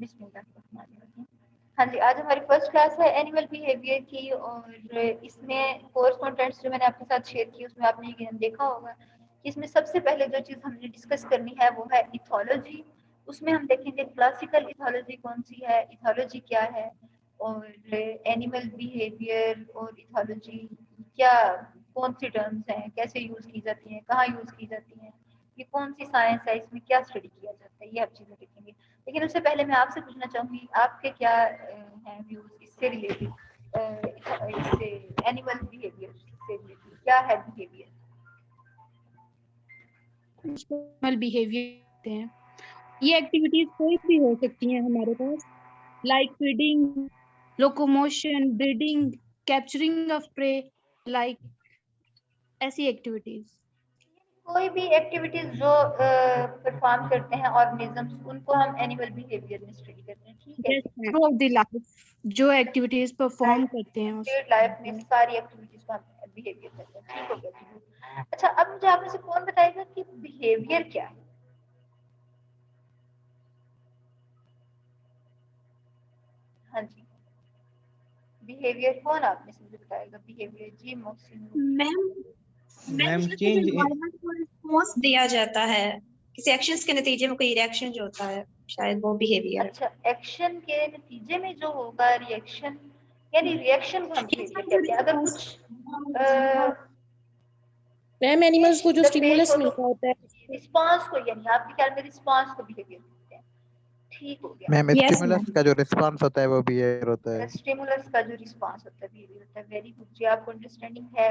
बिस्मिल्लाहिर्रहमानिर्रहीम। हाँ जी, आज हमारी फर्स्ट क्लास है एनिमल बिहेवियर की और इसमें कोर्स कंटेंट्स जो मैंने आपके साथ शेयर की उसमें आपने ये देखा होगा कि इसमें सबसे पहले जो चीज़ हमने डिस्कस करनी है वो है इथोलॉजी। उसमें हम देखेंगे क्लासिकल इथोलॉजी कौन सी है, इथोलॉजी क्या है और एनिमल बिहेवियर और इथोलॉजी क्या कौन सी टर्म्स हैं, कैसे यूज़ की जाती हैं, कहाँ यूज़ की जाती हैं, ये कौन सी साइंस है, इसमें क्या स्टडी किया जाता है, ये आप चीज़ें देखेंगे। लेकिन उससे पहले मैं आपसे पूछना चाहूंगी आपके क्या हैं व्यूज इससे रिलेटेड, इससे एनिमल बिहेवियर से रिलेटेड क्या है बिहेवियर? एनिमल बिहेवियर हैं, ये एक्टिविटीज कोई भी हो सकती हैं हमारे पास, like feeding, locomotion, breeding, capturing of prey, like ऐसी एक्टिविटीज। कोई भी एक्टिविटीज जो परफॉर्म करते हैं ऑर्गेनिजम्स उनको हम एनिमल बिहेवियर में स्टडी करते हैं, ठीक है जी। थ्रू आउट द लाइफ जो एक्टिविटीज परफॉर्म करते हैं उस लाइफ में सारी एक्टिविटीज को हम बिहेवियर करते हैं, ठीक हो गया जी। अच्छा, अब मुझे आप में से कौन बताएगा कि बिहेवियर क्या है? हाँ जी, बिहेवियर कौन आप में से मुझे बताएगा? बिहेवियर जी मोहसिन। मैम मैम जब चेंज एनवायरनमेंट को रिस्पॉन्स दिया जाता है किसी एक्शंस के नतीजे में कोई रिएक्शन जो होता है, शायद वो बिहेवियर। अच्छा, एक्शन के नतीजे में जो होगा रिएक्शन, यानी रिएक्शन को हम बिहेवियर कहते हैं। अगर कुछ मैम एनिमल्स को जो स्टिमुलस तो मिलता होता है रिस्पांस को, यानी आपके ख्याल में रिस्पांस को बिहेवियर कहते हैं, ठीक हो गया। Ma'am Yes, stimulus ma'am. का जो रिस्पांस होता है वो बिहेवियर होता है। स्टिमुलस का जो रिस्पांस होता है बिहेवियर होता है। वेरी गुड जी, आपको अंडरस्टैंडिंग है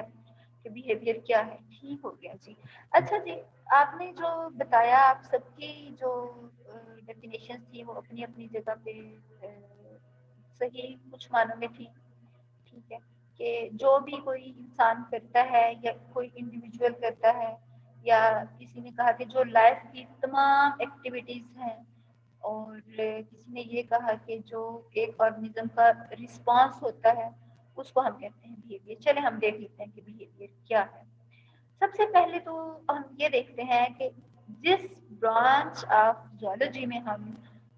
कि बिहेवियर क्या है, ठीक हो गया जी। अच्छा जी, आपने जो बताया आप सबकी जो डेफिनेशन थी वो अपनी अपनी जगह पे सही कुछ मानों में थी, ठीक है, कि जो भी कोई इंसान करता है या कोई इंडिविजुअल करता है या किसी ने कहा कि जो लाइफ की तमाम एक्टिविटीज हैं और किसी ने ये कहा कि जो एक ऑर्गेनिज्म का रिस्पांस होता है उसको हम कहते हैं बिहेवियर। चले हम देख लेते हैं कि बिहेवियर क्या है। सबसे पहले तो हम ये देखते हैं कि जिस ब्रांच ऑफ जूलॉजी में हम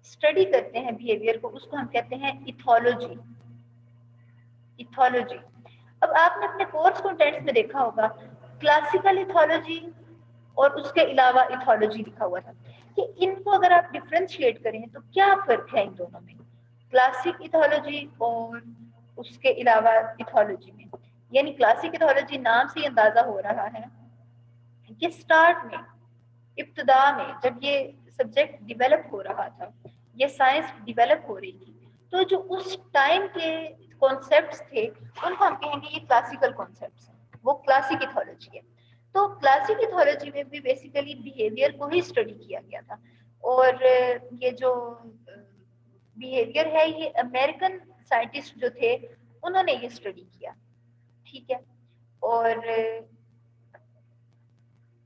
स्टडी करते हैं बिहेवियर को उसको हम कहते हैं इथोलॉजी। इथोलॉजी, अब आपने अपने कोर्स कंटेंट्स में देखा होगा क्लासिकल इथोलॉजी और उसके अलावा इथोलॉजी लिखा हुआ था कि इनको अगर आप डिफरेंशिएट करें तो क्या फर्क है इन दोनों में, क्लासिक इथोलॉजी और उसके अलावा इथोलॉजी में। यानी क्लासिक इथोलॉजी नाम से अंदाजा हो रहा है कि स्टार्ट में, इब्तदा में जब ये सब्जेक्ट डेवलप हो रहा था, ये साइंस डेवलप हो रही थी, तो जो उस टाइम के कॉन्सेप्ट्स थे उनको हम कहेंगे ये क्लासिकल कॉन्सेप्ट्स हैं, वो क्लासिक इथोलॉजी है। तो क्लासिक इथोलॉजी में भी बेसिकली बिहेवियर को ही स्टडी किया गया था और ये जो बिहेवियर है ये अमेरिकन साइंटिस्ट जो थे उन्होंने ये स्टडी किया, ठीक है। और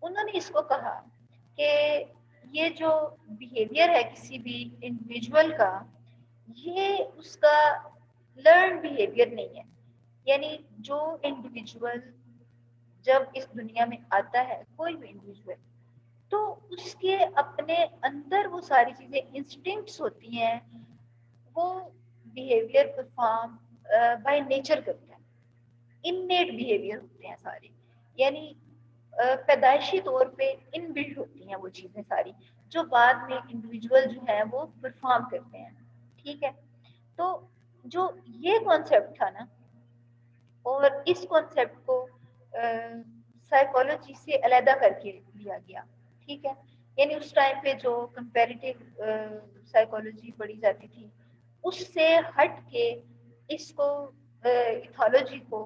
उन्होंने इसको कहा कि ये जो बिहेवियर है किसी भी इंडिविजुअल का, ये उसका लर्न बिहेवियर नहीं है। यानी जो इंडिविजुअल जब इस दुनिया में आता है, कोई भी इंडिविजुअल, तो उसके अपने अंदर वो सारी चीजें इंस्टिंक्ट्स होती हैं, वो बिहेवियर परफॉर्म बाय नेचर करता है, इननेट बिहेवियर होते हैं सारे, यानी पैदाइशी तौर पे इनबिल्ट होती हैं वो चीजें सारी जो बाद में इंडिविजुअल जो है वो परफॉर्म करते हैं, ठीक है। तो जो ये कॉन्सेप्ट था ना, और इस कॉन्सेप्ट को साइकोलॉजी से अलहदा करके लिया गया, ठीक है। यानी उस टाइम पे जो कंपैरेटिव साइकोलॉजी पढ़ी जाती थी उससे हट के इसको इथोलॉजी को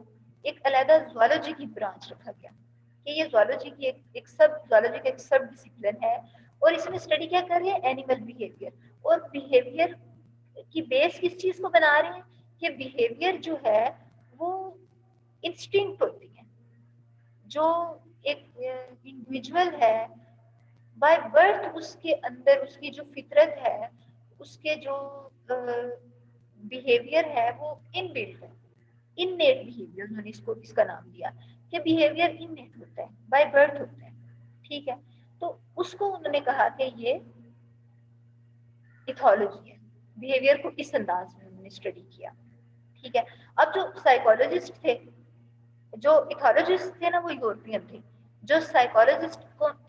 एक अलहदा जूलॉजी की ब्रांच रखा गया कि ये जूलॉजी की एक सब जूलॉजी का एक सब डिसिप्लिन है और इसमें स्टडी क्या कर रहे हैं, एनिमल बिहेवियर। और बिहेवियर की बेस किस चीज को बना रहे हैं कि बिहेवियर जो है वो इंस्टिंक्ट होती है, जो एक इंडिविजुअल है बाय बर्थ उसके अंदर उसकी जो फितरत है, उसके जो बिहेवियर है वो इनबिल्ट है, इननेट बिहेवियर उन्होंने इसको इसका नाम दिया कि बिहेवियर इननेट होता है, बाय बर्थ होता है, ठीक है। तो उसको उन्होंने कहा कि ये इथोलॉजी है। बिहेवियर को इस अंदाज में उन्होंने स्टडी किया, ठीक है। अब जो साइकोलॉजिस्ट थे, जो इथोलॉजिस्ट थे ना वो यूरोपियन थे, जो साइकोलॉजिस्ट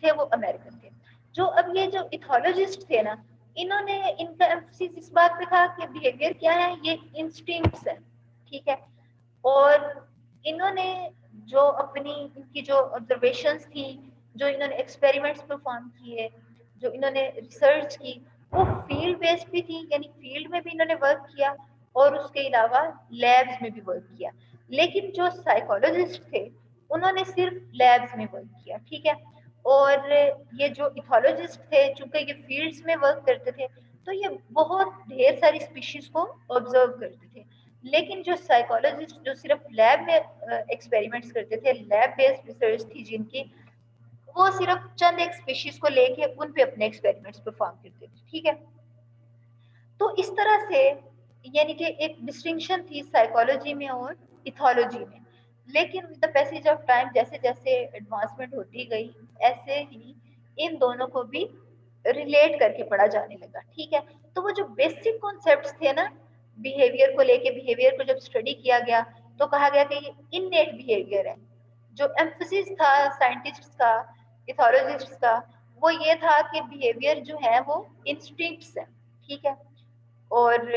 थे वो अमेरिकन थे। जो अब ये जो इथोलॉजिस्ट थे ना, इन्होंने, इनका एम्फसिस इस बात पे था कि बिहेवियर क्या है, ये इंस्टिंक्ट्स है, ठीक है। और इन्होंने जो अपनी इनकी जो ऑब्जर्वेशंस थी, जो इन्होंने एक्सपेरिमेंट्स परफॉर्म किए, जो इन्होंने रिसर्च की, वो फील्ड बेस्ड भी थी, यानी फील्ड में भी इन्होंने वर्क किया और उसके अलावा लैब्स में भी वर्क किया। लेकिन जो साइकोलॉजिस्ट थे उन्होंने सिर्फ लैब्स में वर्क किया, ठीक है। और ये जो इथोलॉजिस्ट थे, चूंकि ये फील्ड्स में वर्क करते थे, तो ये बहुत ढेर सारी स्पीशीज को ऑब्जर्व करते थे। लेकिन जो साइकोलॉजिस्ट जो सिर्फ लैब में एक्सपेरिमेंट्स करते थे, लैब बेस्ड रिसर्च थी जिनकी, वो सिर्फ चंद एक स्पीशीज को लेके उन पे अपने एक्सपेरिमेंट्स परफॉर्म करते थे, ठीक है। तो इस तरह से यानी कि एक डिस्टिंक्शन थी साइकोलॉजी में और इथोलॉजी में। लेकिन with the passage of time, जैसे जैसे एडवांसमेंट होती गई, ऐसे ही इन दोनों को भी रिलेट करके पढ़ा जाने लगा, ठीक है। तो वो जो बेसिक कॉन्सेप्ट्स थे ना बिहेवियर को लेके, बिहेवियर को जब स्टडी किया गया तो कहा गया कि ये इननेट बिहेवियर है। जो एम्फसिस था साइंटिस्ट्स का, इथोलॉजिस्ट्स का, वो ये था कि बिहेवियर जो है वो इंस्टिंक्ट्स है, ठीक है। और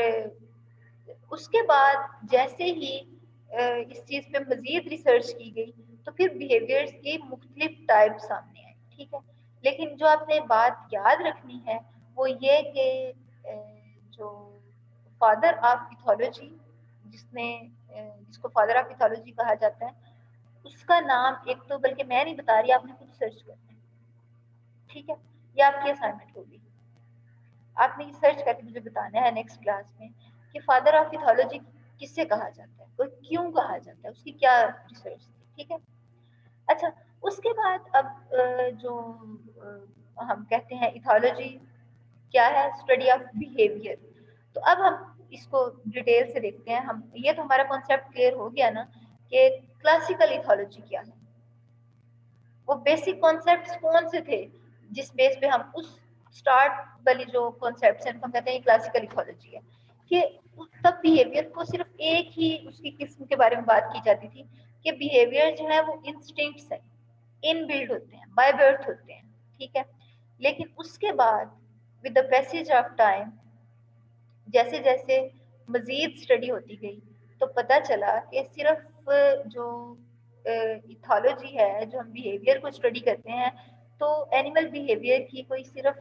उसके बाद जैसे ही इस चीज पे मजीद रिसर्च की गई तो फिर बिहेवियर्स की मुख्तलिफ टाइप सामने आई, ठीक है। लेकिन जो आपने बात याद रखनी है वो ये कि जो फादर ऑफ इथोलॉजी, जिसको फादर ऑफ इथोलॉजी कहा जाता है, उसका नाम एक तो, बल्कि मैं नहीं बता रही, आपने खुद सर्च करना है, ठीक है। ये आपकी असाइनमेंट होगी, आपने ये सर्च करके मुझे बताना है नेक्स्ट क्लास में कि फादर ऑफ इथोलॉजी किससे कहा जाता है और क्यों कहा जाता है, उसकी क्या रिसर्च थी, ठीक है। अच्छा, उसके बाद अब जो हम कहते हैं इथोलॉजी क्या है, स्टडी ऑफ बिहेवियर। तो अब हम इसको डिटेल से देखते हैं। हम ये तो हमारा कॉन्सेप्ट क्लियर हो गया ना कि क्लासिकल इथोलॉजी क्या है, वो बेसिक कॉन्सेप्ट्स कौन से थे जिस बेस पे हम उस स्टार्ट वाली जो कॉन्सेप्ट्स हैं हम कहते हैं क्लासिकल इथोलॉजी है, कि तब बिहेवियर को सिर्फ एक ही उसकी किस्म के बारे में बात की जाती थी कि बिहेवियर जो है वो इंस्टिंक्ट्स है, इनबिल्ड होते हैं, बाय बर्थ होते हैं, ठीक है। लेकिन उसके बाद with the passage of time, जैसे जैसे मजीद स्टडी होती गई तो पता चला कि सिर्फ जो इथोलॉजी है, जो हम बिहेवियर को स्टडी करते हैं, तो एनिमल बिहेवियर की कोई सिर्फ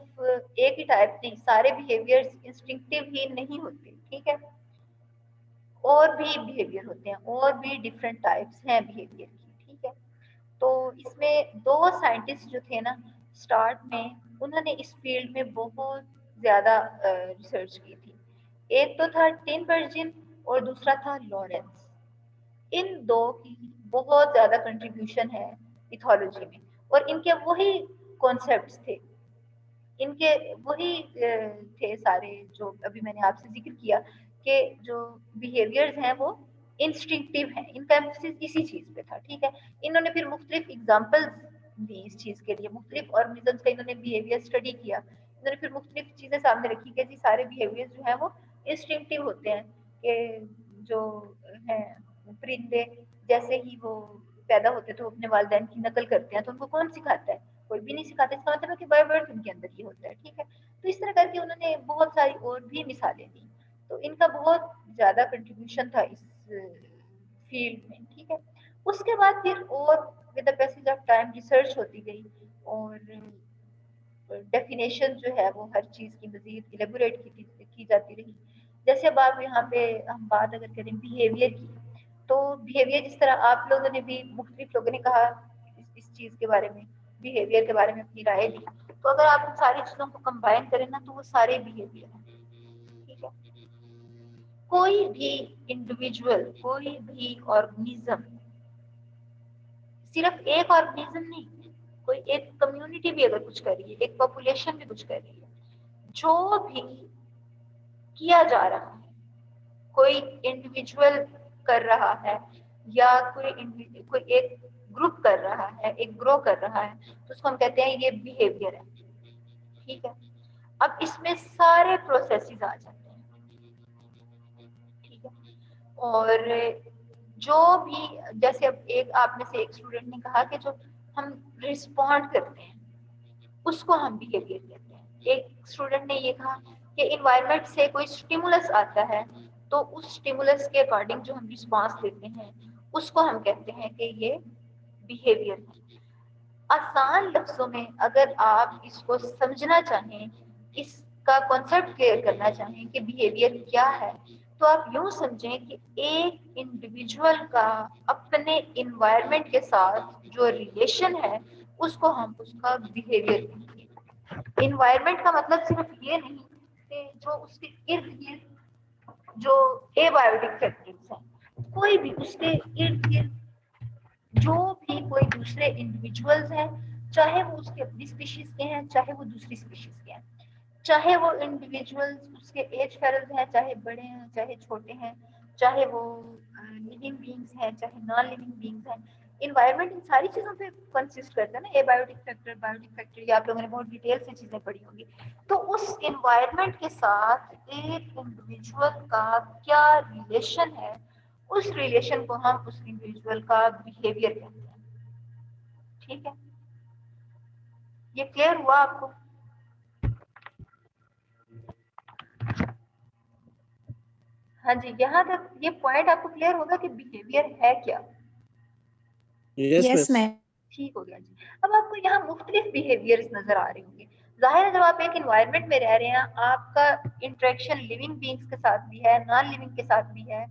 एक ही टाइप नहीं, सारे बिहेवियर्स इंस्टिंक्टिव ही नहीं होते, ठीक है। और भी बिहेवियर होते हैं, और भी डिफरेंट टाइप्स हैं बिहेवियर की, ठीक है। तो इसमें दो साइंटिस्ट जो थे ना स्टार्ट में, उन्होंने इस फील्ड में बहुत ज्यादा रिसर्च की थी। एक तो था टिनबर्जिन और दूसरा था लॉरेंस। इन दो की बहुत ज्यादा कंट्रीब्यूशन है इथोलॉजी में, और इनके वही कॉन्सेप्ट्स थे, इनके वही थे सारे जो अभी मैंने आपसे जिक्र किया कि जो बिहेवियर्स हैं वो इंस्टिंक्टिव हैं। इनका एम्फसिस इसी चीज पे था, ठीक है। इन्होंने फिर मुख्तलिफ एग्जांपल्स दी इस चीज के लिए, मुख्तलिफ ऑर्गेनिजम्स का इन्होंने बिहेवियर स्टडी किया, इन्होंने फिर मुख्तलिफ चीजें सामने रखी कि जी सारे बिहेवियर्स जो है वो इंस्टिंक्टिव होते हैं, कि जो है परिंदे जैसे ही वो पैदा होते तो अपने वालिदैन की नकल करते हैं, तो उनको कौन सिखाता है, कोई भी नहीं सिखाता। इसका मतलब है कि बाय बर्थ उनके अंदर ये होता है, ठीक है। तो इस तरह करके उन्होंने बहुत सारी और भी मिसालें दी, तो इनका बहुत ज्यादा कंट्रीब्यूशन था इस फील्ड में, ठीक है। उसके बाद फिर और with the passage of time research होती गई और डेफिनेशन जो है वो हर चीज की मजीद इलेबोरेट की जाती रही। जैसे अब आप यहाँ पे हम बात अगर करें बिहेवियर की, तो बिहेवियर जिस तरह आप लोगों ने भी, मुख्तलिफ लोगों ने कहा इस चीज के बारे में, बिहेवियर के बारे में अपनी राय दी, तो अगर आप उन सारी चीजों को कंबाइन करें ना तो वो सारे बिहेवियर हैं, ठीक है। कोई भी इंडिविजुअल, कोई भी ऑर्गेनिज्म, सिर्फ एक ऑर्गेनिज्म नहीं, कोई एक कम्युनिटी भी अगर कुछ कर रही है, एक पॉपुलेशन भी कुछ कर रही है, जो भी किया जा रहा है, कोई इंडिविजुअल कर रहा है या कोई एक ग्रुप कर रहा है, एक ग्रो कर रहा है, तो उसको हम कहते हैं ये बिहेवियर है, ठीक है। अब इसमें सारे प्रोसेसेस आ जाते हैं, और जो भी, जैसे अब एक आप में से एक स्टूडेंट ने कहा कि जो हम रिस्पॉन्ड करते हैं उसको हम बिहेवियर कहते हैं। एक स्टूडेंट ने ये कहा कि इन्वायरमेंट से कोई स्टिमुलस आता है तो उस स्टिमुलस के अकॉर्डिंग जो हम रिस्पॉन्स देते हैं उसको हम कहते हैं कि ये बिहेवियर है। आसान लफ्जों में अगर आप इसको समझना चाहें, इसका कॉन्सेप्ट क्लियर करना चाहें कि बिहेवियर क्या है, तो आप यूं समझें कि एक इंडिविजुअल का अपने इन्वायरमेंट के साथ जो रिलेशन है उसको हम उसका बिहेवियर कहेंगे। इन्वायरमेंट का मतलब सिर्फ ये नहीं कि जो उसके इर्द गिर्द जो एबायोटिक फैक्टर्स हैं, कोई भी उसके इर्द गिर्द जो भी कोई दूसरे इंडिविजुअल्स हैं, चाहे वो उसके अपनी स्पीशीज के हैं चाहे वो दूसरी स्पीशीज के हैं, चाहे वो इंडिविजुअल्स उसके एज फेरल्स हैं, चाहे बड़े हैं चाहे छोटे हैं, चाहे वो लिविंग बीइंग्स हैं चाहे नॉन लिविंग बीइंग्स हैं, इन्वायरमेंट इन सारी चीजों पे कंसिस्ट करता है ना। एबायोटिक फैक्टर, बायोटिक फैक्टर, ये आप लोगों ने बहुत डिटेल से चीजें पढ़ी होंगी। तो उस इन्वायरमेंट के साथ एक इंडिविजुअल का क्या रिलेशन है, उस रिलेशन को हम उस इंडिविजुअल का बिहेवियर कहते हैं। ठीक है, ये क्लियर हुआ आपको? हाँ जी, यहाँ तक ये पॉइंट आपको क्लियर होगा कि बिहेवियर है क्या? Yes ma'am. ठीक हो गया जी। अब आपको यहाँ मुख्तलिफ बिहेवियर्स नजर आ रहे होंगे। जाहिर है जब आप एक इन्वायरमेंट में रह रहे हैं, आपका इंटरेक्शन लिविंग बीइंग्स के साथ भी है, नॉन लिविंग के साथ भी है,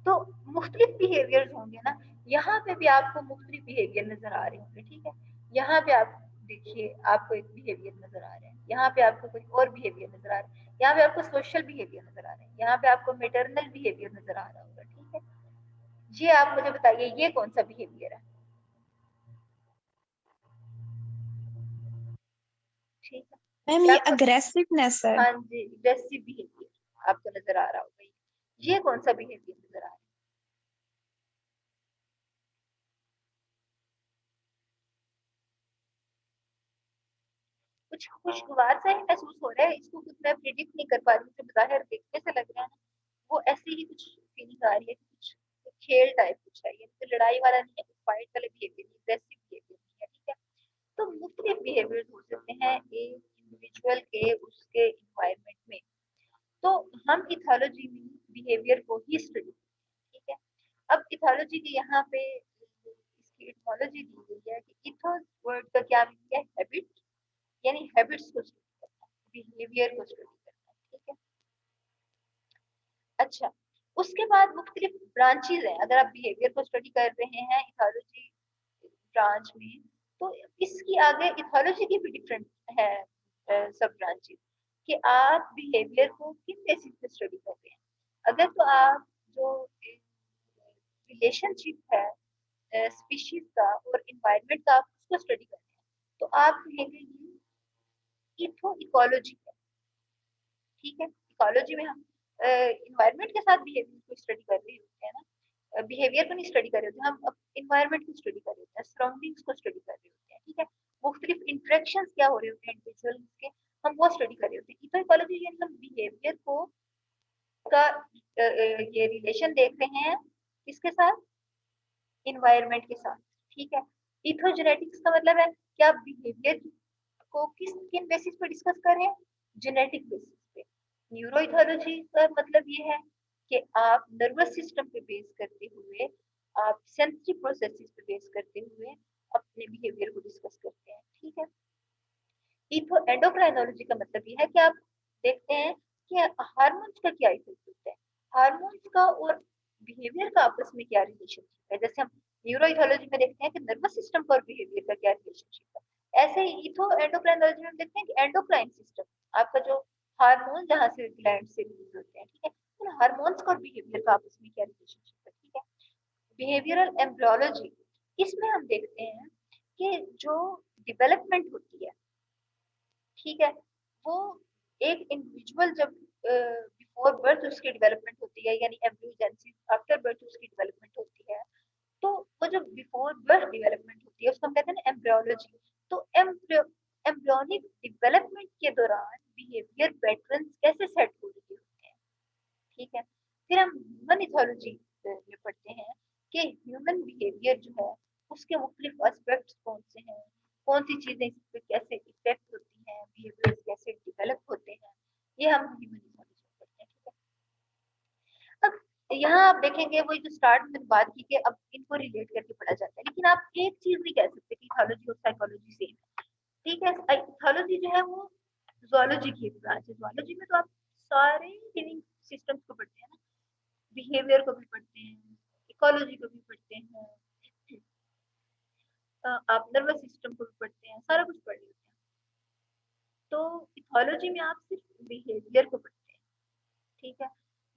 तो मुख्तलिफ बिहेवियर्स होंगे ना। यहाँ पे भी आपको मुख्तलिफ बिहेवियर नजर आ रहे होंगे। ठीक है, यहाँ पे आप देखिए, आपको एक बिहेवियर नजर आ रहे हैं, यहाँ पे आपको कोई और बिहेवियर नजर आ रहा है, यहाँ पे आपको सोशल बिहेवियर नजर आ रहे हैं, यहाँ पे आपको मेटरनल बिहेवियर नजर आ रहा होगा। ठीक है जी, आप मुझे बताइए ये कौन सा बिहेवियर है? ठीक है, मैम ये अग्रेसिवनेस है। हाँ जी, एग्रेसिव बिहेवियर आपको नजर आ रहा होगा। ये कौन सा बिहेवियर नजर आ रहा है? कुछ खुशगवार सा ही महसूस हो रहा है, इसको कुछ मैं प्रिडिक्ट नहीं कर पा रही हूँ, बाहर देखने से लग रहा है ना, वो ऐसी ही कुछ फीलिंग आ रही है, कुछ खेल टाइप कुछ है, ये तो लड़ाई वाला नहीं है, फाइट वाला बिहेवियर, एग्रेसिव बिहेवियर नहीं है। ठीक है, तो मुख्तलिफ बिहेवियर हो सकते हैं एक इंडिविजुअल के उसके इन्वायरमेंट में। तो हम इथोलॉजी में बिहेवियर को ही स्टडी, ठीक है। अब इथोलॉजी की यहाँ पे इसकी इटोलॉजी दी गई है कि इथोस वर्ड का क्या मीनिंग है? हैबिट, यानी हैबिट्स को स्टडी करना, बिहेवियर को स्टडी करना। ठीक है, अच्छा, उसके बाद मुख्तलिफ ब्रांचेज हैं। अगर आप बिहेवियर को स्टडी कर रहे हैं इथोलॉजी ब्रांच में, तो इसकी आगे इथोलॉजी की भी डिफरेंट है सब ब्रांचेज, कि आप बिहेवियर को किन बेसिस पे स्टडी कर रहे हैं। अगर तो आप जो रिलेशनशिप है स्पीशीज का और इन्वायरमेंट का, आप उसको स्टडी कर रहे हैं, तो आप कहेंगे ये इथो इकोलॉजी है। ठीक है, इकोलॉजी में हम इन्वायरमेंट के साथ बिहेवियर को स्टडी कर रहे होते हैं ना, बिहेवियर को नहीं स्टडी कर रहे होते, हम इन्वायरमेंट को स्टडी कर रहे होते हैं, सराउंडिंग्स को स्टडी कर रहे होते हैं। ठीक है, मुख्तलिफ इंटरेक्शंस क्या हो रहे होते हैं इंडिविजुअल के, हम वो स्टडी कर रहे होते हैं। इथो इकोलॉजी यानी हम बिहेवियर को का ये रिलेशन देख रहे हैं किसके साथ? इन्वायरमेंट के साथ। ठीक है, इथोजेनेटिक्स का मतलब है कि आप बिहेवियर को किन बेसिस पे डिस्कस कर रहे हैं? जेनेटिक बेसिस पे। न्यूरोइथोलॉजी का मतलब ये है कि आप नर्वस सिस्टम पे बेस करते हुए, आप सेंसरी प्रोसेसेस पे बेस करते हुए अपने बिहेवियर को डिस्कस करते हैं। ठीक है, इथो एंडोक्राइनोलॉजी का मतलब ये है कि आप देखते हैं कि हार्मोन्स का क्या इफेक्ट होता है, हार्मोन्स का और बिहेवियर का आपस में क्या रिलेशनशिप है। जैसे हम न्यूरोइथोलॉजी में देखते हैं कि नर्वस सिस्टम का और बिहेवियर का क्या रिलेशनशिप है, ऐसे ही इथो एंडोक्राइनोलॉजी में देखते हैं कि एंडोक्राइन सिस्टम, आपका जो हार्मोन जहाँ से ग्लैंड से रिलीज होते हैं, ठीक है, उन हार्मोन्स का और बिहेवियर का आपस में क्या रिलेशनशिप है। ठीक है, बिहेवियरल एम्ब्रियोलॉजी, इसमें हम देखते हैं कि जो डेवलपमेंट होती है, ठीक है, वो एक इंडिविजुअल जब बिफोर बर्थ उसकी डेवलपमेंट होती है, यानी एम्ब्रियोजेनेसिस, आफ्टर बर्थ उसकी डेवलपमेंट होती है, तो वो जो बिफोर बर्थ डेवलपमेंट होती है उसको हम कहते हैं एम्ब्रियोलॉजी। तो एम्ब्रियोनिक डेवलपमेंट के दौरान बिहेवियर पैटर्न्स कैसे सेट हो रहे होते हैं। ठीक है, फिर हम ह्यूमन इथोलॉजी कि ह्यूमन बिहेवियर जो है उसके मुख्तलिफ एस्पेक्ट्स कौन से हैं, कौन सी चीजें इस पे कैसे इफेक्ट होती हैं, बिहेवियर्स कैसे डेवलप होते हैं, ये हम ह्यूमन इकोलॉजी में पढ़ते हैं। ठीक है, अब यहाँ आप देखेंगे वही जो स्टार्ट में बात की कि अब इनको रिलेट करके पढ़ा जाता है, लेकिन आप एक चीज नहीं कह सकते कि इथोलॉजी और साइकोलॉजी सेम है। ठीक है, इथोलॉजी जो है वो ज़ूलॉजी की एक ब्रांच है। ज़ूलॉजी में तो आप सारे लिविंग सिस्टम्स को पढ़ते हैं ना, बिहेवियर को भी पढ़ते हैं, इकोलॉजी को भी पढ़ते हैं, आप नर्वस सिस्टम को भी पढ़ते हैं, सारा कुछ पढ़ लेते हैं। तो इथोलॉजी में आप सिर्फ बिहेवियर को पढ़ते हैं। ठीक है,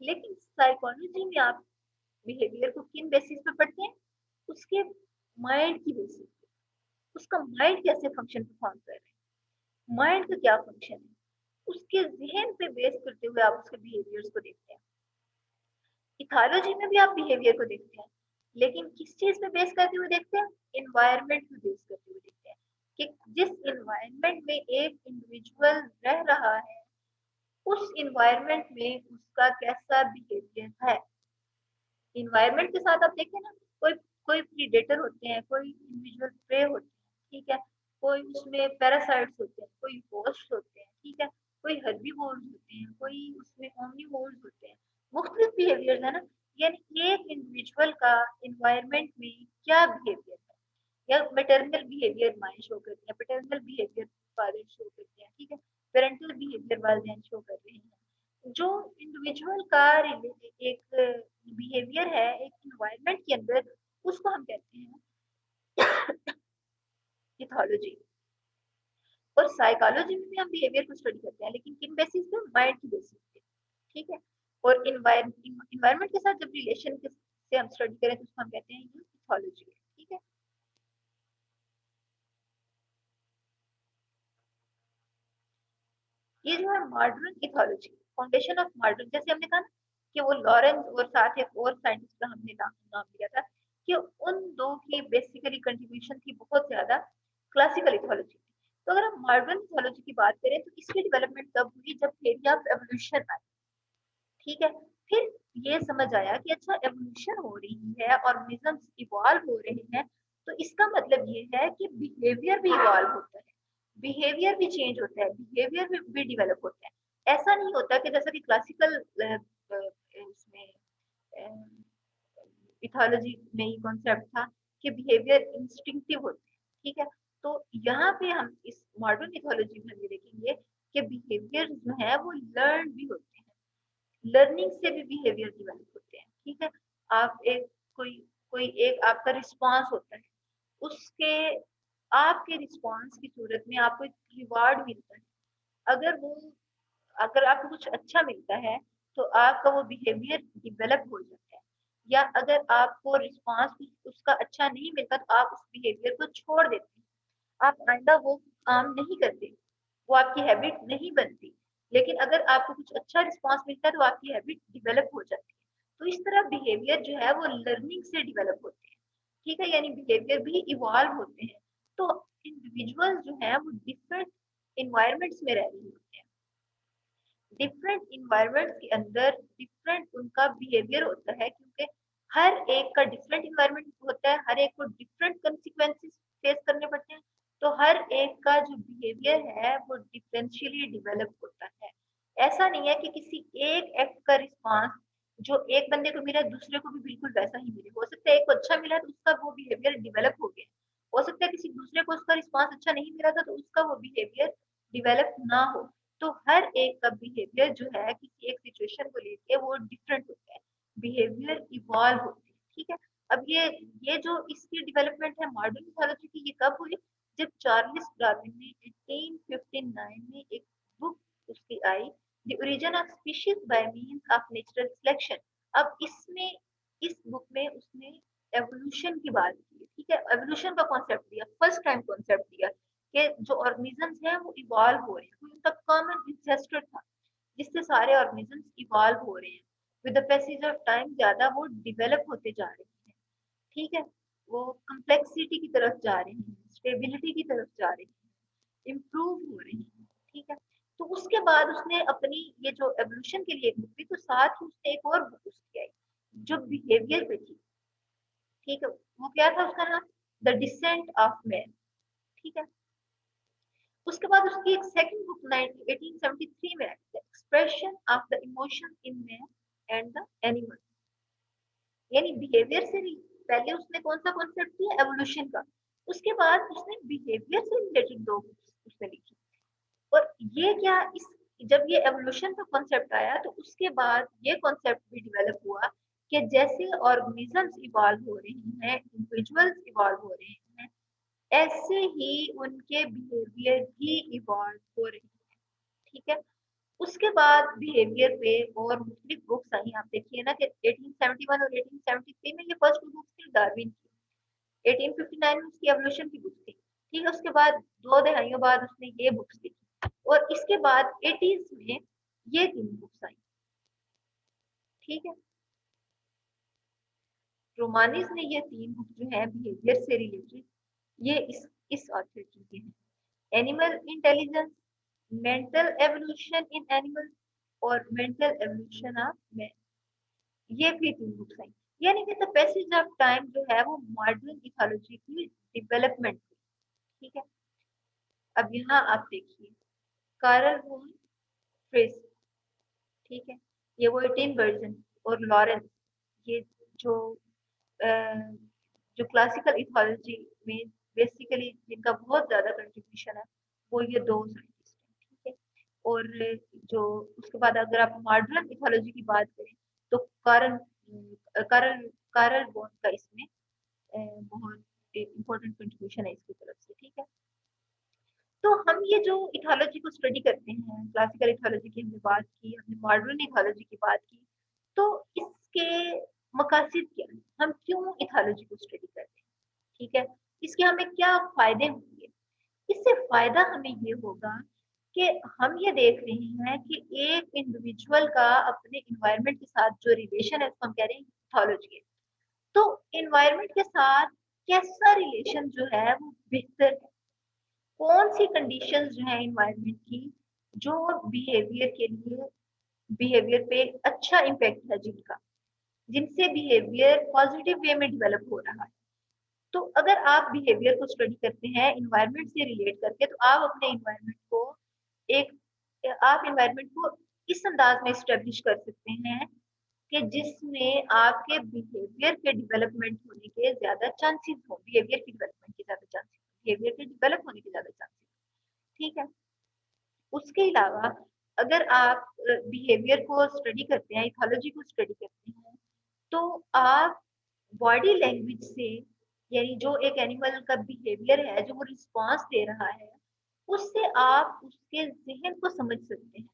लेकिन साइकोलॉजी में आप बिहेवियर को किन बेसिस पे पढ़ते हैं, उसके माइंड की बेसिस पे, उसका माइंड कैसे फंक्शन परफॉर्म कर रहे हैं, माइंड का क्या फंक्शन है, उसके जहन पे बेस करते हुए आप उसके बिहेवियर्स को देखते हैं। इथोलॉजी में भी आप बिहेवियर को देखते हैं, लेकिन किस चीज पे बेस करते हुए देखते हैं, इन्वायरमेंट पे बेस करते हुए देखते हैं कि जिस इन्वायरमेंट में एक इंडिविजुअल रह रहा है उस इन्वायरमेंट में उसका कैसा बिहेवियर है। इन्वायरमेंट के साथ आप देखें ना, कोई कोई प्रीडेटर होते हैं, कोई इंडिविजुअल प्रे होते हैं, ठीक है, कोई उसमें पैरासाइट्स होते हैं, कोई होस्ट होते हैं, ठीक है, कोई हर्बीवोर्स होते हैं, कोई उसमें ओमनीवोर्स होते हैं, मुख्तलिफ बिहेवियर्स है ना। यानी एक इंडिविजुअल का इन्वायरमेंट में क्या बिहेवियर है, या मैटरनल बिहेवियर माएँ शो करती हैं, पैटर्नल बिहेवियर फादर शो करते हैं, ठीक है, पेरेंटल बिहेवियर वालिदैन शो कर रहे हैं। जो इंडिविजुअल का एक बिहेवियर है एक इन्वायरमेंट के अंदर, उसको हम कहते हैं इथोलॉजी। और साइकोलॉजी में भी हम बिहेवियर को स्टडी करते हैं, लेकिन किन बेसिस पे, माइंड की बेसिस पे। ठीक है, और इन्वायरमेंट के साथ जब रिलेशन से हम स्टडी करें तो उसको हम कहते हैं ये इथोलॉजी है। ठीक है, ये जो है modern ethology, foundation of modern, जैसे हमने कहा ना कि वो लॉरेंस और साथ एक और साइंटिस्ट का हमने नाम लिया था कि उन दो की बेसिकली कंट्रीब्यूशन थी बहुत ज्यादा क्लासिकल इथोलॉजी। तो अगर हम मॉडर्न इथोलॉजी की बात करें तो इसकी डेवलपमेंट तब हुई जब थ्योरी ऑफ एवोल्यूशन आई। ठीक है, फिर ये समझ आया कि अच्छा एवोल्यूशन हो रही है, ऑर्गेनिजम्स इवॉल्व हो रहे हैं, तो इसका मतलब ये है कि बिहेवियर भी इवॉल्व होता है, बिहेवियर भी चेंज होता है, बिहेवियर भी डेवलप होता है। ऐसा नहीं होता कि जैसा कि क्लासिकल इसमें इथोलॉजी में ही कॉन्सेप्ट था कि बिहेवियर इंस्टिंक्टिव होते हैं। ठीक है, तो यहाँ पे हम इस मॉडर्न इथोलॉजी में ये देखेंगे कि बिहेवियर जो है वो लर्न भी होते हैं, लर्निंग से भी बिहेवियर डेवलप होते हैं। ठीक है, आप एक कोई कोई एक आपका रिस्पांस होता है, उसके आपके रिस्पांस की सूरत में आपको एक रिवार्ड मिलता है। अगर वो अगर आपको कुछ अच्छा मिलता है तो आपका वो बिहेवियर डेवलप हो जाता है, या अगर आपको रिस्पांस उसका अच्छा नहीं मिलता तो आप उस बिहेवियर को छोड़ देते हैं, आप आइंदा वो काम नहीं करते, वो आपकी हैबिट नहीं बनती। लेकिन अगर आपको कुछ अच्छा रिस्पांस मिलता है तो आपकी हैबिट डेवलप हो जाती है। तो इस तरह बिहेवियर जो है वो लर्निंग से डेवलप होते हैं। ठीक है, यानी बिहेवियर भी इवॉल्व होते हैं। तो इंडिविजुअल जो है वो डिफरेंट इन्वायरमेंट्स में रह रहे होते हैं, डिफरेंट इन्वायरमेंट के अंदर डिफरेंट उनका बिहेवियर होता है, क्योंकि हर एक का डिफरेंट इन्वायरमेंट होता है, हर एक को डिफरेंट कंसिक्वेंसेस फेस करने पड़ते हैं। तो हर एक का जो बिहेवियर है वो डिफरेंशियली डेवलप होता है। ऐसा नहीं है कि किसी एक एक्ट का रिस्पांस जो एक बंदे को मिला दूसरे को भी बिल्कुल वैसा ही मिले। हो सकता है एक को अच्छा मिला तो उसका वो बिहेवियर डेवलप हो गया, हो सकता है किसी दूसरे को उसका रिस्पांस अच्छा नहीं मिला था तो उसका वो बिहेवियर डेवलप ना हो। तो हर एक का बिहेवियर जो है किसी एक सिचुएशन को लेके वो डिफरेंट होता है, बिहेवियर इवॉल्व होते हैं। ठीक है, अब ये जो इसकी डेवलपमेंट है मॉडर्न इथोलॉजी की, ये कब हुई, जब चार्ल्स डार्विन ने 1859 में एक बुक उसकी आई, the origin of species by means of natural selection. अब इसमें इस बुक में उसने एवोल्यूशन की बात की। ठीक है, एवोल्यूशन का कॉन्सेप्ट दिया, फर्स्ट टाइम कॉन्सेप्ट दिया कि जो ऑर्गेनिजम्स हैं वो इवॉल्व हो रहे हैं, कोई उनका कॉमन इंसेस्टर था जिससे सारे ऑर्गेनिजम्स इवॉल्व हो रहे हैं, with the passage of time ज्यादा वो डेवलप होते जा रहे हैं। ठीक है, वो कम्प्लेक्सिटी की तरफ जा रहे हैं, स्टेबिलिटी की तरफ जा रहे हैं, इम्प्रूव हो रहे हैं। ठीक है, तो उसके बाद उसने अपनी ये जो एवोल्यूशन के लिए एक बुक थी, तो साथ ही उसने एक और बुक उसकी आई जो बिहेवियर पे थी। ठीक है, वो क्या था उसका नाम, द डिसेंट ऑफ मैन। ठीक है, उसके बाद उसकी एक सेकंड बुक 1873 में, the expression of the emotion in man and the animal, यानी बिहेवियर से पहले उसने कौन सा कॉन्सेप्ट किया, एवोल्यूशन का, उसके बाद उसने बिहेवियर से रिलेटेड 2 बुक्स उसने लिखी। और ये क्या, इस जब ये एवोल्यूशन का कॉन्सेप्ट आया तो उसके बाद ये कॉन्सेप्ट भी डेवलप हुआ कि जैसे ऑर्गेनिजम्स इवॉल्व हो रहे हैं, इंडिविजुअल्स इवॉल्व हो रहे हैं, ऐसे ही उनके बिहेवियर भी इवॉल्व हो रहे हैं। ठीक है, उसके बाद बिहेवियर पे और मुख्तलिफ बुक्स आई। आप देखिए ना कि 1871 और 1873 में ये फर्स्ट बुक्स थी डार्विन की, 1859 में उसकी एवोल्यूशन की बुक थी। ठीक है, उसके बाद 2 दहाइयों बाद उसने ये बुक्स लिखी और इसके बाद 80s में ये 3 बुक्स आई। ठीक है, रोमानिस ने ये 3 बुक जो है बिहेवियर से रिलेटेड, ये इस ऑथर की हैं, एनिमल इंटेलिजेंस, मेंटल एवोल्यूशन इन एनिमल्स और मेंटल एवोल्यूशन ऑफ मैन, ये भी 3 बुक्स आई। यानी कि द पैसेज ऑफ टाइम जो है वो मॉडर्न इथोलॉजी की डेवलपमेंट थी। ठीक है, अब यहाँ आप देखिए कार्ल वॉन फ्रिस, ठीक है, ये वर्टिन वर्जन और लॉरेंस, ये जो जो क्लासिकल इथोलॉजी में बेसिकली जिनका बहुत ज्यादा कंट्रीब्यूशन है, वो ये 2 साइंटिस्ट हैं। ठीक है, और जो उसके बाद अगर आप मॉडर्न इथोलॉजी की बात करें तो कार्ल कार्ल वॉन का इसमें बहुत इम्पोर्टेंट कंट्रीब्यूशन है इसकी तरफ से। ठीक है, तो हम ये जो इथोलॉजी को स्टडी करते हैं, क्लासिकल इथोलॉजी की हमने बात की, हमने मॉडर्न इथोलॉजी की बात की, तो इसके मकासद क्या है, हम क्यों इथोलॉजी को स्टडी करते हैं? ठीक है, इसके हमें क्या फायदे होंगे? इससे फायदा हमें ये होगा कि हम ये देख रहे हैं कि एक इंडिविजुअल का अपने इन्वायरमेंट के साथ जो रिलेशन है, उसको हम कह रहे हैं इथोलॉजी है। तो इन्वायरमेंट के साथ कैसा रिलेशन जो है वो बेहतर है, कौन सी कंडीशंस जो है इन्वायरमेंट की जो बिहेवियर के लिए, बिहेवियर पे अच्छा इम्पैक्ट है जिनका, जिनसे बिहेवियर पॉजिटिव वे में डेवलप हो रहा है। तो अगर आप बिहेवियर को स्टडी करते हैं इन्वायरमेंट से रिलेट करके, तो आप अपने इन्वायरमेंट को आप इन्वायरमेंट को इस अंदाज में स्टेब्लिश कर सकते हैं कि जिसमें आपके बिहेवियर के डेवलपमेंट होने के ज्यादा चांसेस हो, बिहेवियर की डेवलपमेंट के ज्यादा चांसेस, बिहेवियर के डेवलप होने के ज्यादा चांसेस। ठीक है, उसके अलावा अगर आप बिहेवियर को स्टडी करते हैं, इथोलॉजी को स्टडी करते हैं, तो आप बॉडी लैंग्वेज से, यानी जो एक एनिमल का बिहेवियर है, जो वो रिस्पॉन्स दे रहा है, उससे आप उसके जहन को समझ सकते हैं।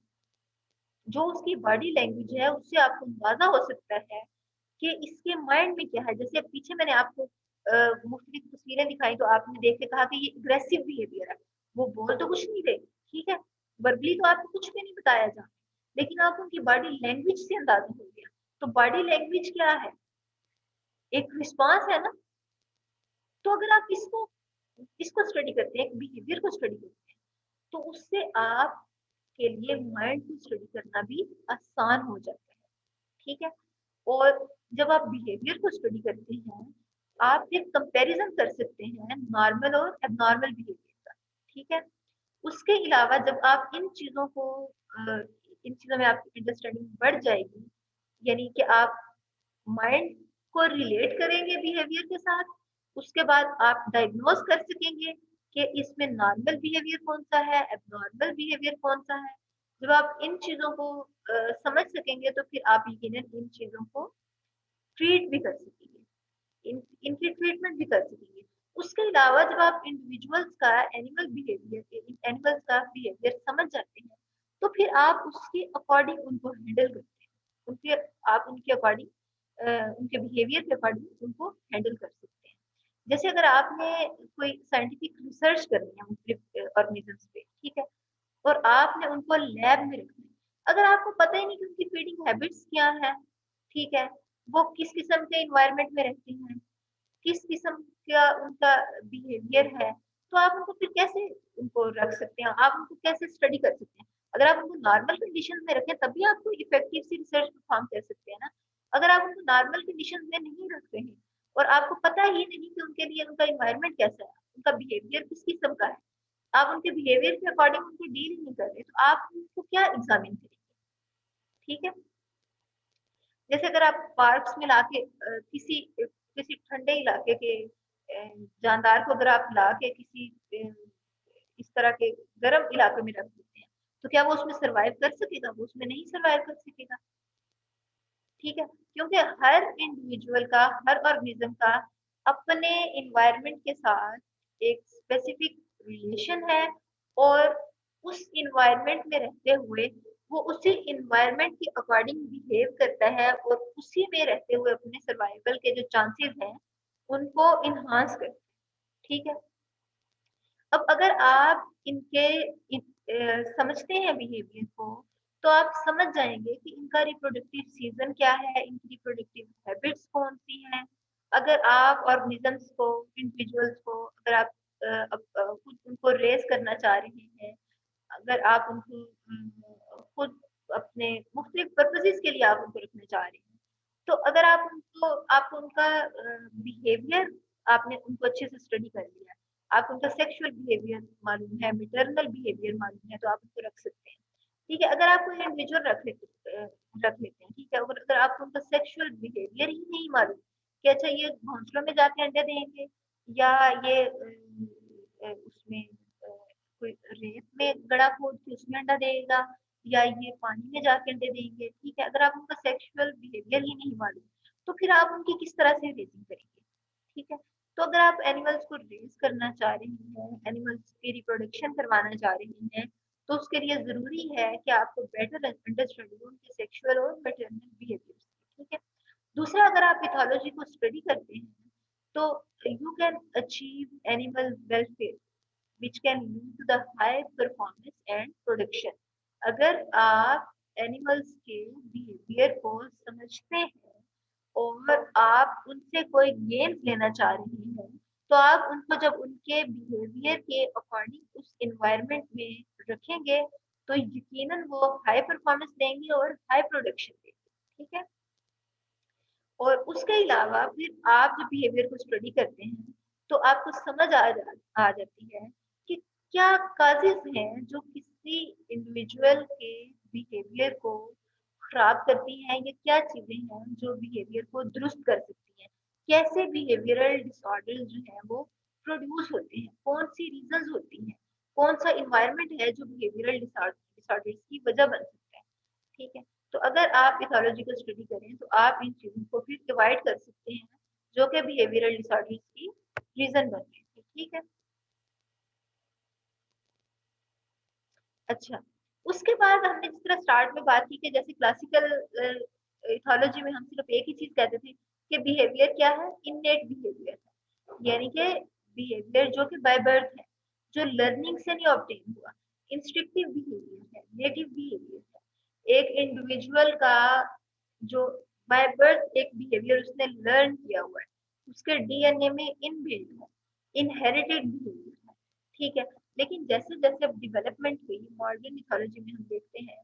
जो उसकी बॉडी लैंग्वेज है उससे आपको अंदाजा हो सकता है कि इसके माइंड में क्या है। जैसे पीछे मैंने आपको मुख्तलिफ तस्वीरें दिखाई तो आपने देख के कहा कि ये अग्रेसिव बिहेवियर है, वो बोल तो कुछ नहीं रहे, ठीक है, वर्बली तो आपको कुछ भी नहीं बताया जा, लेकिन आप उनकी बॉडी लैंग्वेज से अंदाजा हो गया। तो बॉडी लैंग्वेज क्या है, एक रिस्पॉन्स है ना। तो अगर आप इसको इसको स्टडी करते हैं, बिहेवियर को स्टडी करते हैं, तो उससे आप के लिए माइंड को स्टडी करना भी आसान हो जाता है। ठीक है, और जब आप बिहेवियर को स्टडी करते हैं, आप एक कंपैरिजन कर सकते हैं नॉर्मल और एबनॉर्मल बिहेवियर का। ठीक है, उसके अलावा जब आप इन चीजों को इन चीजों में आपकी अंडरस्टैंडिंग बढ़ जाएगी, यानी कि आप माइंड को रिलेट करेंगे बिहेवियर के साथ, उसके बाद आप डायग्नोज कर सकेंगे कि इसमें नॉर्मल बिहेवियर कौन सा है, एबनॉर्मल बिहेवियर कौन सा है। जब आप इन चीजों को समझ सकेंगे तो फिर आप यकीनन इन चीजों को ट्रीट भी कर सकेंगे, इनकी ट्रीटमेंट भी कर सकेंगे। उसके अलावा जब आप इंडिविजुअल्स का एनिमल्स का बिहेवियर समझ जाते हैं, तो फिर आप उसके अकॉर्डिंग उनको हैंडल करते हैं, उनके आप उनके अकॉर्डिंग उनके बिहेवियर के अकॉर्डिंग उनको हैंडल कर सकते हैं। जैसे अगर आपने कोई साइंटिफिक रिसर्च करनी है मुख्तलिफ ऑर्गेनिजम्स पे, ठीक है, और आपने उनको लैब में रखना है, अगर आपको पता ही नहीं कि उनकी फीडिंग हैबिट्स क्या है, ठीक है, वो किस किस्म के इन्वायरमेंट में रहते हैं, किस किस्म का उनका बिहेवियर है, तो आप उनको फिर कैसे उनको रख सकते हैं, आप उनको कैसे स्टडी कर सकते हैं। अगर आप उनको नॉर्मल कंडीशन में रखें तभी आप कोई इफेक्टिव सी रिसर्च परफॉर्म कर सकते हैं ना। अगर आप उनको नॉर्मल कंडीशन में नहीं रख रहे हैं और आपको पता ही नहीं कि उनके लिए उनका इन्वायरमेंट कैसा है, उनका बिहेवियर किस किस्म का है, आप उनके बिहेवियर के अकॉर्डिंग उनको डील ही नहीं कर रहे, तो आप उनको क्या एग्जामिन करेंगे? ठीक है, जैसे अगर आप पार्क्स में लाके किसी किसी ठंडे इलाके के जानदार को अगर आप लाके किसी इस तरह के गर्म इलाके में रख देते हैं, तो क्या वो उसमें सरवाइव कर सकेगा? वो उसमें नहीं सरवाइव कर सकेगा। ठीक है, क्योंकि हर इंडिविजुअल का, हर ऑर्गेनिज्म का अपने इन्वायरमेंट के साथ एक स्पेसिफिक रिलेशन है, और उस इन्वायरमेंट में रहते हुए वो उसी इन्वायरमेंट के अकॉर्डिंग बिहेव करता है, और उसी में रहते हुए अपने सर्वाइवल के जो चांसेस हैं उनको इन्हांस करता है। ठीक है, अब अगर आप समझते हैं बिहेवियर को, तो आप समझ जाएंगे कि इनका रिप्रोडक्टिव सीजन क्या है, इनकी रिप्रोडक्टिव हैबिट्स कौन सी हैं। अगर आप ऑर्गेनिजम्स को, इंडिविजुअल्स को, अगर आप खुद उनको रेस करना चाह रहे हैं, अगर आप उनको खुद अपने मुख्तलिफ पर्पसेस के लिए आप उनको रखना चाह रहे हैं, तो अगर आपको उनका बिहेवियर, आपने उनको अच्छे से स्टडी कर लिया, आपको उनका सेक्सुअल बिहेवियर मालूम है, मैटरनल बिहेवियर मालूम है, तो आप उनको रख सकते हैं। ठीक है, अगर आप कोई इंडिविजुअल रख लेते हैं, ठीक है, अगर आपको उनका सेक्सुअल बिहेवियर ही नहीं मालूम कि अच्छा ये घोंसलों में जाके अंडे देंगे, या ये उसमें कोई रेत में गड़ा खोद के उसमें अंडा देगा, या ये पानी में जाके अंडे देंगे, ठीक है, अगर आप उनका सेक्सुअल बिहेवियर ही नहीं मालूम, तो फिर आप उनकी किस तरह से रेसिंग करेंगे? ठीक है, तो अगर आप एनिमल्स को रेस करना चाह रहे हैं, एनिमल्स की रिप्रोडक्शन करवाना चाह रहे हैं, तो उसके लिए जरूरी है कि आपको बेटर अंडरस्टैंडिंग हो उनके सेक्सुअल और मैटरनल बिहेवियर। ठीक है, दूसरा, अगर आप पैथोलॉजी को स्टडी करते हैं, तो you can achieve animal welfare which can lead to the high performance and production। अगर आप एनिमल्स के बिहेवियर को समझते हैं और आप उनसे कोई गेम्स लेना चाह रहे हैं, तो आप उनको जब उनके बिहेवियर के अकॉर्डिंग उस इन्वायरमेंट में रखेंगे, तो यकीनन वो हाई परफॉर्मेंस देंगे और हाई प्रोडक्शन देंगे। ठीक है, और उसके अलावा फिर आप जब बिहेवियर को स्टडी करते हैं, तो आपको समझ आ जाती है कि क्या काजेस हैं जो किसी इंडिविजुअल के बिहेवियर को खराब करती हैं, या क्या चीजें हैं जो बिहेवियर को दुरुस्त कर सकती हैं, कैसे बिहेवियरल डिसऑर्डर जो है वो प्रोड्यूस होते हैं, कौन सी रीजंस होती हैं, कौन सा इन्वायरमेंट है जो बिहेवियरल डिसऑर्डर्स की वजह बन सकता है। ठीक है, तो अगर आप पैथोलॉजी को स्टडी करें, तो आप इन चीजों को फिर डिवाइड कर सकते हैं जो कि बिहेवियरल डिसऑर्डर्स की रीजन बन रही है। ठीक है, अच्छा, उसके बाद हमने जिस तरह स्टार्ट में बात की कि जैसे क्लासिकल इथोलॉजी में हम सिर्फ एक ही चीज कहते थे कि बिहेवियर क्या है, इननेट बिहेवियर है, यानी कि बिहेवियर जो कि बाय बर्थ है, जो लर्निंग से नहीं ऑब्टेन हुआ, इंस्टिंक्टिव बिहेवियर है, नेटिव बिहेवियर है। एक इंडिविजुअल का जो बाय बर्थ एक बिहेवियर उसने लर्न किया हुआ है, उसके डीएनए में इनबिल्ट है, इनहेरिटेड बिहेवियर है। ठीक है, लेकिन जैसे जैसे अब डेवलपमेंट हुई मॉडर्न मिथोलॉजी में, हम देखते हैं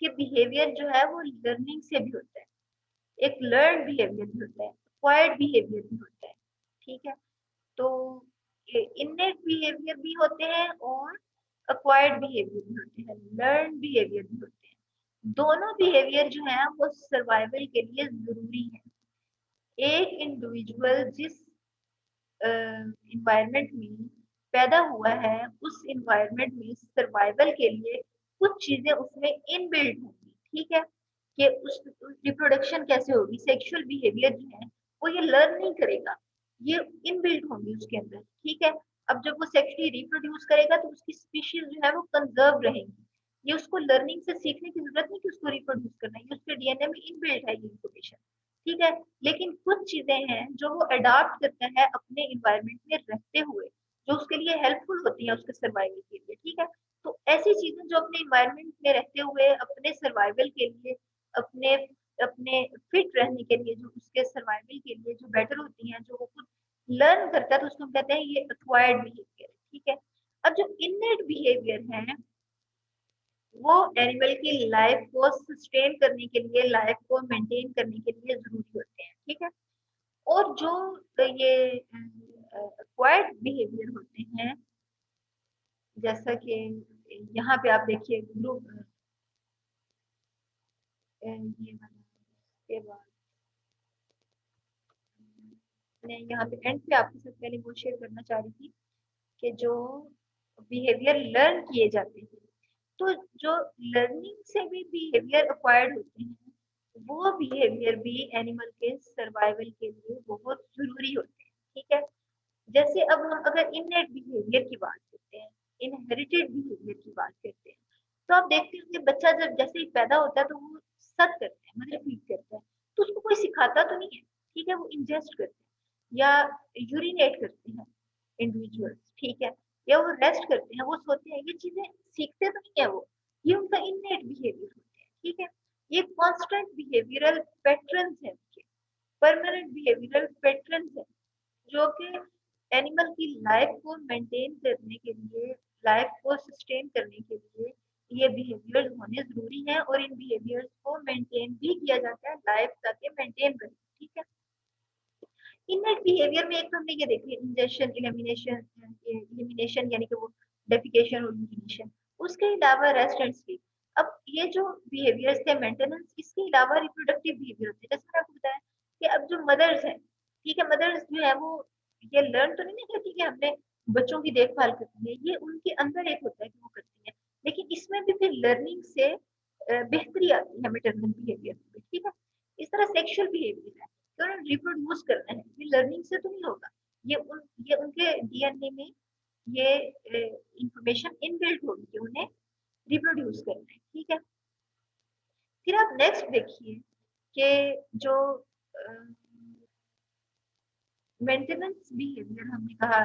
कि बिहेवियर जो है वो लर्निंग से भी होता है, एक लर्न बिहेवियर भी होता है, एक्वायर्ड बिहेवियर भी होता है। ठीक है, तो इननेट बिहेवियर भी होते हैं और एक्वायर्ड बिहेवियर भी होते हैं, लर्न बिहेवियर भी होते हैं। दोनों बिहेवियर जो है वो सर्वाइवल के लिए जरूरी है। एक इंडिविजुअल जिस इन्वायरमेंट में पैदा हुआ है, उस इन्वायरमेंट में सर्वाइवल के लिए कुछ चीजें उसमें इनबिल्ट होंगी। ठीक है, कि उस रिप्रोडक्शन कैसे होगी, सेक्सुअल बिहेवियर जो है वो ये लर्न नहीं करेगा, ये इनबिल्ट होंगी उसके अंदर। ठीक है, अब जब वो सेक्सुअली रिप्रोड्यूस करेगा, तो उसकी स्पीशीज जो है वो कंजर्व रहेंगी, ये उसको लर्निंग से सीखने की जरूरत नहीं कि उसको रिप्रोड्यूस करना है, ये उसके डीएनए में इनबिल्ट है ये इंफॉर्मेशन। ठीक है, लेकिन कुछ चीजें हैं जो वो अडॉप्ट करता है अपने इन्वायरमेंट में रहते हुए, जो उसके लिए हेल्पफुल होती है उसके सर्वाइवल के लिए। ठीक है, तो ऐसी चीजें जो अपने इन्वायरमेंट में रहते हुए अपने सर्वाइवल के लिए, अपने अपने फिट रहने के लिए, जो उसके सर्वाइवल के लिए जो बेटर होती हैं, जो वो खुद लर्न करता है, तो उसको हम कहते हैं ये एक्वायर्ड बिहेवियर। ठीक है, अब जो इननेट बिहेवियर है वो एनिमल की लाइफ को सस्टेन करने के लिए, लाइफ को मेंटेन करने के लिए जरूरी होते हैं। ठीक है, और जो ये एक्वायर्ड बिहेवियर होते हैं, जैसा कि यहाँ पे आप देखिए ग्रुप ये वाला, के बाद मैं यहाँ पे एंड पे आपके साथ पहले वो शेयर करना चाह रही थी कि जो बिहेवियर लर्न किए जाते हैं, तो जो लर्निंग से भी बिहेवियर एक्वायर्ड होते हैं वो बिहेवियर भी एनिमल के सर्वाइवल के लिए बहुत जरूरी होते हैं। ठीक है, जैसे अब हम अगर इननेट बिहेवियर की बात करते हैं, इनहेरिटेड बिहेवियर की बात करते हैं, तो आप देखते हो कि बच्चा जब जैसे ही पैदा होता है तो वो सक करता है, मतलब फीड करता है, तो उसको कोई सिखाता तो नहीं है। ठीक है, वो इंजेस्ट करते हैं या यूरिनेट करते हैं इंडिविजुअल्स, ठीक है, या वो रेस्ट करते हैं, वो सोते हैं, ये चीजें सीखते तो नहीं है वो, ये उनका इननेट बिहेवियर होते हैं। ठीक है, ये कॉन्स्टेंट बिहेवियरल पैटर्न्स है, उनके परमानेंट बिहेवियरल पैटर्न्स है, जो कि एनिमल की लाइफ को मेंटेन करने के लिए, लाइफ को सस्टेन करने के लिए ये बिहेवियर्स होने जरूरी हैं, और इन बिहेवियर्स को मेंटेन भी किया जाता है लाइफ ताकि मेंटेन रहे। ठीक है, इननेट बिहेवियर में एक तो हमने ये देखी इंजेक्शन, एलिमिनेशन यानी कि वो डेफिकेशन और यूरिनेशन, उसके अलावा रेस्ट एंड स्लीप। अब ये जो बिहेवियर्स थे मेंटेनेंस, इसके अलावा रिप्रोडक्टिव बिहेवियर होते हैं, जैसे मैंने आपको बताया कि अब जो मदर्स हैं, ठीक है, मदर्स जो है वो ये लर्न तो नहीं करती कि हमने बच्चों की देखभाल करनी है, ये उनके अंदर एक होता है कि वो करती है, लेकिन इसमें भी फिर लर्निंग से बेहतरी आती है मैटरनल बिहेवियर में। ठीक है, इस तरह सेक्सुअल बिहेवियर है तो उन्हें रिप्रोड्यूस करना है, ये लर्निंग से तो नहीं होगा, ये उनके डीएनए में ये इंफॉर्मेशन इनबिल्ट होगी कि उन्हें रिप्रोड्यूस करना है। ठीक है, फिर आप नेक्स्ट देखिए कि जो मेंटेनेंस बिहेवियर हमने कहा,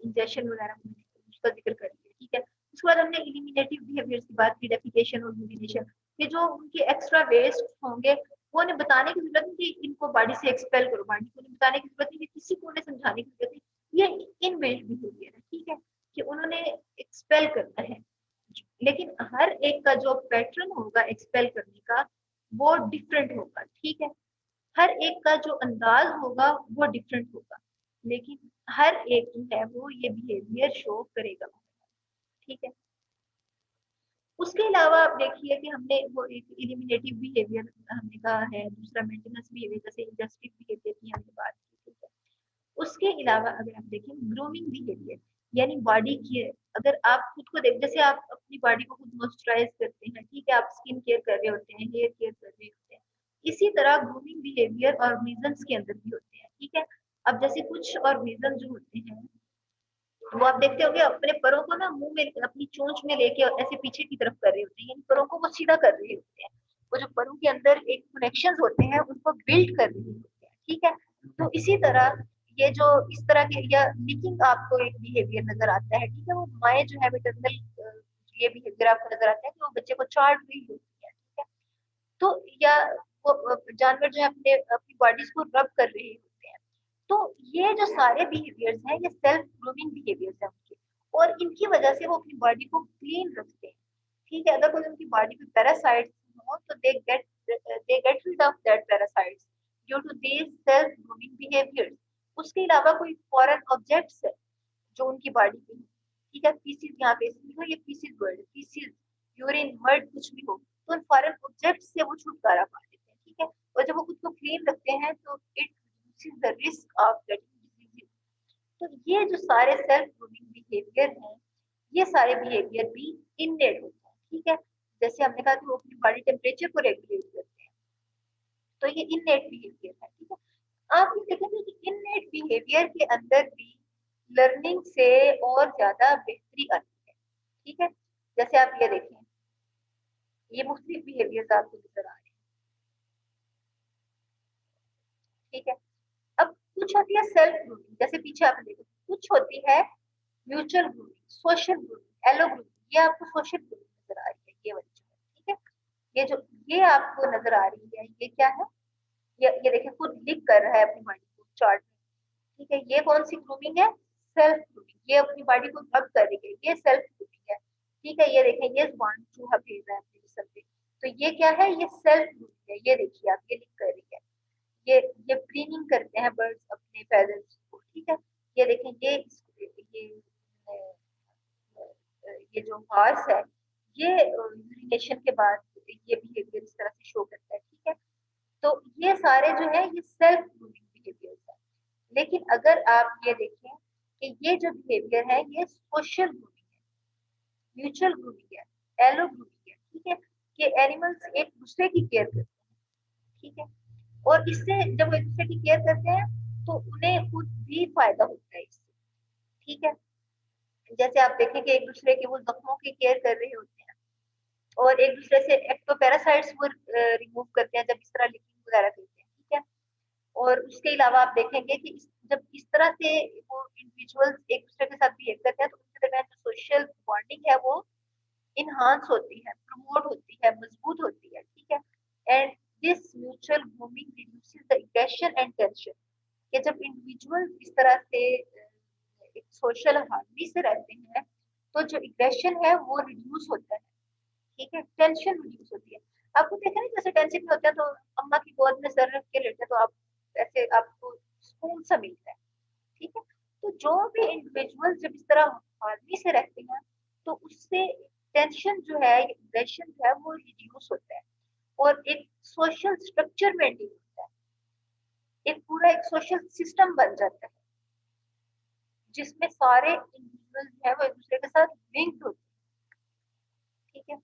इंजेक्शन वगैरह हमने उसका जिक्र कर दिया। ठीक है, उसके बाद हमने एलिमिनेटिव बिहेवियर्स की बात की, डेफिकेशन और यूरिनेशन, कि जो उनके एक्स्ट्रा वेस्ट होंगे वो उन्हें बताने की जरूरत नहीं कि इनको बॉडी से एक्सपेल करो, बॉडी को उन्हें बताने की जरूरत नहीं, कि किसी को उन्हें समझाने की जरूरत नहीं, ये इनबिल्ट बिहेवियर है। ठीक है, कि उन्होंने एक्सपेल करना है, लेकिन हर एक का जो पैटर्न होगा एक्सपेल करने का वो डिफरेंट होगा। ठीक है, हर एक का जो अंदाज होगा वो डिफरेंट होगा, लेकिन हर एक जो है वो ये बिहेवियर शो करेगा। ठीक है, उसके अलावा आप देखिए कि हमने वो एक एलिमिनेटिव बिहेवियर हमने कहा है, दूसरा मेंटेनेंस बिहेवियर, जैसे इंडस्ट्री बिहेवियर की हमने बात की। ठीक है, उसके अलावा अगर आप देखें ग्रूमिंग बिहेवियर, यानी बॉडी केयर, अगर आप खुद को देख, जैसे आप अपनी बॉडी को खुद मॉइस्चराइज करते हैं, ठीक है, आप स्किन केयर कर रहे होते हैं, हेयर केयर कर रहे होते हैं, इसी तरह ग्रूमिंग बिहेवियर ऑर्गेनिजम्स के अंदर भी होते हैं। ठीक है, अब जैसे कुछ ऑर्गेनिज्म जो होते हैं वो आप देखते होंगे अपने परों को ना मुंह में अपनी चोंच में लेके ऐसे पीछे की तरफ कर रहे होते हैं, यानी परों को वो सीधा कर रहे होते हैं, वो जो परों के अंदर एक कनेक्शंस होते हैं उनको बिल्ड कर रहे होते हैं। ठीक है, तो इसी तरह ये जो इस तरह के या लिकिंग आपको एक बिहेवियर नजर आता है। ठीक है, वो माए जो है मैटरनल ये बिहेवियर आपको नजर आता है कि वो बच्चे को चाट रही होती है। ठीक है, तो या वो जानवर जो है अपने अपनी बॉडीज को रब कर रहे होते हैं। तो ये जो सारे बिहेवियर्स हैं ये सेल्फ ग्रूमिंग बिहेवियर्स हैं उनके, और इनकी वजह से वो अपनी बॉडी को क्लीन रखते हैं। ठीक है, अगर कोई उनकी बॉडी में पैरासाइट्स हो तो they get rid of that parasites due to these self grooming behaviours. उसके अलावा कोई फॉरेन ऑब्जेक्ट्स है जो उनकी बॉडी में, ठीक है, फीसिस, यहाँ पे लिखो ये faeces word, faeces, urine, mud कुछ भी हो, तो उन फॉरेन ऑब्जेक्ट्स से वो छुटकारा पा लेते हैं। ठीक है, और जब वो खुद को क्लीन रखते हैं तो it reduces the risk of getting disease। तो ये जो सारे सेल्फ ग्रूमिंग बिहेवियर हैं ये सारे बिहेवियर भी इननेट होते हैं। ठीक है, जैसे हमने कहा कि वो अपनी बॉडी टेम्परेचर को रेगुलेट करते हैं, तो ये इननेट बिहेवियर है। ठीक है, आप ये देखेंगे कि इननेट बिहेवियर के अंदर भी लर्निंग से और ज्यादा बेहतरी आती है। ठीक है, जैसे आप ये देखें, ये मुख्तलिफ बिहेवियर्स आपको नजर आ रहे हैं। ठीक है, अब कुछ होती है सेल्फ ग्रूमिंग, जैसे पीछे आपने देखा, कुछ होती है mutual grooming, social grooming, allo grooming, ये आपको सोशल ग्रूमिंग नजर आ रही है, ये वाली जो है। ठीक है, ये जो ये आपको नजर आ रही है ये क्या है, ये देखिए खुद लिख कर रहा है अपनी बॉडी को चार्ट में। ठीक है, ये कौन सी ग्रूमिंग है, सेल्फ ग्रूमिंग, ये अपनी बॉडी को रब कर रही है, ये सेल्फ ग्रूमिंग है। ठीक है, ये देखें ये वन चूहा भेज रहा है अपने जिस्म पे, तो ये क्या है, ये सेल्फ ग्रूमिंग है, ये देखिए आप ये लिख कर रही है। ये प्रीनिंग करते हैं बर्ड्स अपने फेदर्स को, ठीक है। ये देखें, ये जो हॉर्स है, ये यूरिनेशन के बाद ये बिहेवियर इस तरह से शो करता है, ठीक है। तो ये सारे जो है ये सेल्फ ग्रूमिंग बिहेवियर्स है। लेकिन अगर आप ये देखें कि ये जो बिहेवियर है ये सोशल ग्रूमिंग है, म्यूचुअल ग्रूमिंग है, एलो ग्रूमिंग है, ठीक है। कि एनिमल्स एक दूसरे की केयर करते हैं, ठीक है। और इससे जब वो एक दूसरे की केयर करते हैं तो उन्हें खुद भी फायदा होता है इससे, ठीक है। जैसे आप देखें कि एक दूसरे के वो जख्मों की केयर कर रहे होते हैं और एक दूसरे से एक्टोपैरासाइट्स वो रिमूव करते हैं जब इस तरह लिकिंग वगैरह करते हैं, ठीक है। और उसके अलावा आप देखेंगे कि जब इस तरह से वो इंडिविजुअल्स एक दूसरे के साथ बिहेव करते हैं तो उनके दरमियान जो सोशल बॉन्डिंग है वो इनहांस होती है, प्रमोट होती है, मजबूत होती है, ठीक है। And this mutual grooming reduces the aggression and tension. कि जब इंडिविजुअल इस तरह से एक सोशल हार्मनी से रहते हैं तो जो एग्रेशन है वो रिड्यूस होता है, ठीक है। टेंशन रिड्यूस होती है। आपको देखा नहीं, जैसे टेंशन में होता है तो अम्मा की गोद में सर रख के लेटे तो आप ऐसे आपको सुकून सा मिलता है, ठीक है। तो जो भी इंडिविजुअल जब इस तरह हार्मनी से रहते हैं तो उससे टेंशन जो है, एग्रेशन जो है वो रिड्यूस होता है और एक सोशल स्ट्रक्चर मेंटेन होता है, एक पूरा एक सोशल सिस्टम बन जाता है जिसमें सारे इंडिविजुअल जो है वो एक दूसरे के साथ लिंक्ड होते हैं, ठीक है।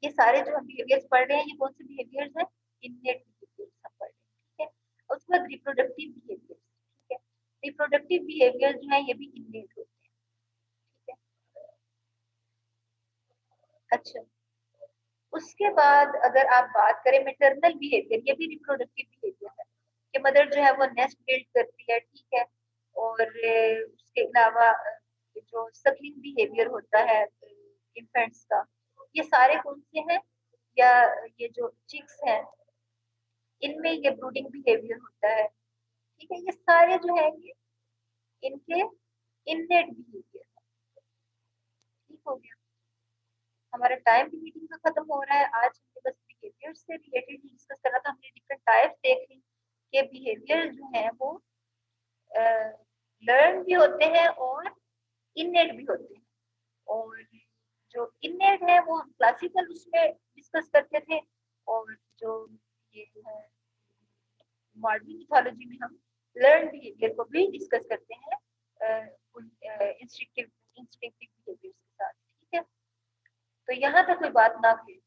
ये सारे जो हम बिहेवियर्स पढ़ रहे हैं ये कौन से बिहेवियर्स हैं? इननेट बिहेवियर्स हम पढ़ रहे हैं, ठीक है। और उसके बाद रिप्रोडक्टिव बिहेवियर्स, ठीक है। रिप्रोडक्टिव बिहेवियर्स जो है ये भी इननेट होते हैं, ठीक है। अच्छा, उसके बाद अगर आप बात करें मैटरनल बिहेवियर, ये भी रिप्रोडक्टिव बिहेवियर है कि मदर जो है वो नेस्ट बिल्ड करती है, ठीक है। और उसके अलावा जो सकलिंग बिहेवियर होता है इन्फेंट्स का, ये सारे कौन से हैं? या ये जो चिक्स हैं इनमें ये ब्रूडिंग बिहेवियर होता है, ठीक है। ये सारे जो है ये इनके इननेट बिहेवियर है, ठीक हो गया। हमारा टाइम भी मीटिंग का खत्म हो रहा है। आज हमने बस बिहेवियर से रिलेटेड ही डिस्कस करा था। हमने डिफरेंट टाइप्स देख ली कि बिहेवियर जो है वो लर्न भी होते हैं और इननेट भी होते हैं। और जो इननेट है वो हम क्लासिकल उसमें डिस्कस करते थे और जो ये है मॉडर्न मिथोलॉजी में हम लर्न बिहेवियर को भी डिस्कस करते हैं इंस्टिंक्टिव बिहेवियर्स के साथ, ठीक है। तो यहाँ तक कोई बात ना करें।